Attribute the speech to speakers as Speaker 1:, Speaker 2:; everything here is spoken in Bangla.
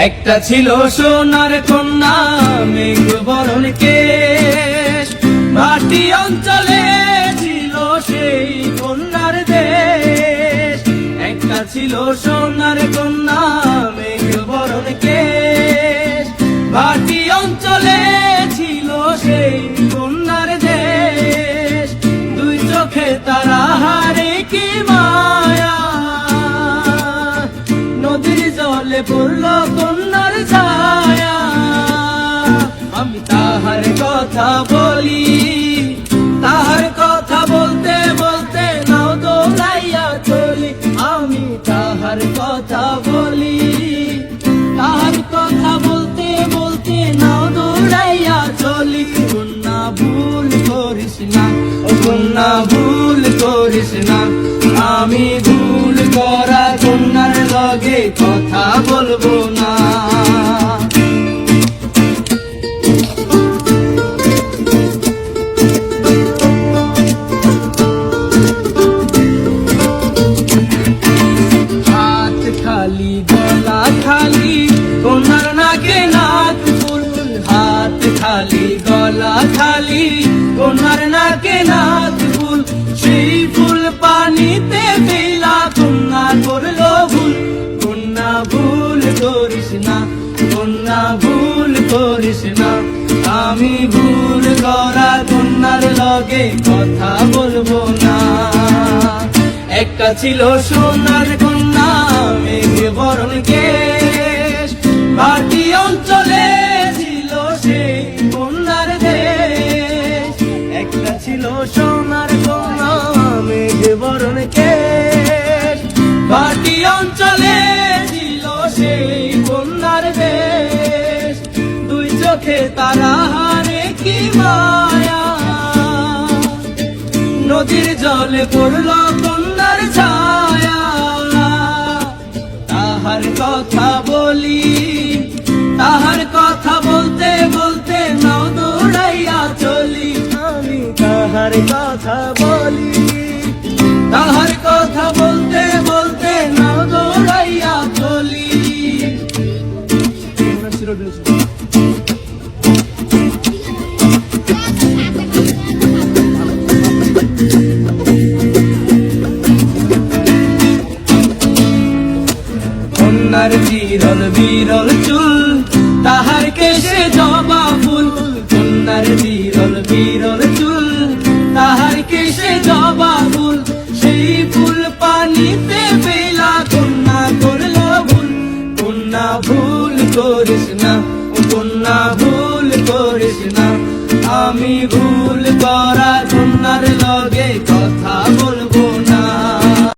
Speaker 1: একটা ছিল সোনার কন্যা মেঘ বরণ কেশ, ভাটি অঞ্চলে ছিল সেই কন্যার দেশ। একটা ছিল সোনার কন্যা মেঘ বরণ কেশ, ভাটি অঞ্চলে ছিল সেই কন্যার দেশ। দুই চোখে তারা হারে কি মায়া, নদীর জলে পড়ল কন্যার ছায়া। আমি তাহার কথা বলি, তাহার কথা বলতে বলতে নাও দোলাইয়া চলি। আমি তাহার কথা বলি, তাহার কথা বলতে বলতে নাও দৌড়াইয়া চলি। কন্যা ভুল করিস না, ও কন্যা ভুল করিস না, আমি ভুল করা কন্যার লগে কথা বলবো না। হাত খালি গলা খালি কন্যার নাকে নাক ফুল, হাত খালি গলা খালি কন্যার নাকে নাক ফুল। সেই ফুল পানিতে ফেলা কন্যা করলো ভুল। কন্যা ভুল করিস না, কন্যা ভুল করিস না, আমি ভুল করা কন্যার লগে কথা বলবো না। একটা ছিল সোনার কন্যা মেঘ বরণ কেশ, ভাটি অঞ্চলে ছিল সেই কন্যার দেশ। একটা ছিল সোনার কন্যা মেঘ বরণ কেশ, ভাটি অঞ্চলে ছিল সেই কন্যার দেশ। দুই চোখে তারা হারে কি মায়া, নদীর জলে পড়ল কন্যার ছায়া। তাহার কথা বলি, তাহার কথা বলতে বলতে নাও দৌড়াইয়া চলি। আমি তাহার কথা বলি, তাহার কথা বলতে বলতে নাও দৌড়াইয়া চলি। কন্যার বিরল বিরল চুল, তাহার কেশে জবা ফুল। কন্যার বিরল বিরল চুল, তাহার কেশে জবা ফুল। সেই ফুল পানিতে ফেলা কন্যা করলো ভুল। কন্যা ভুল করিস না, ও কন্যা ভুল করিস না, আমি ভুল করা কন্যার লগে কথা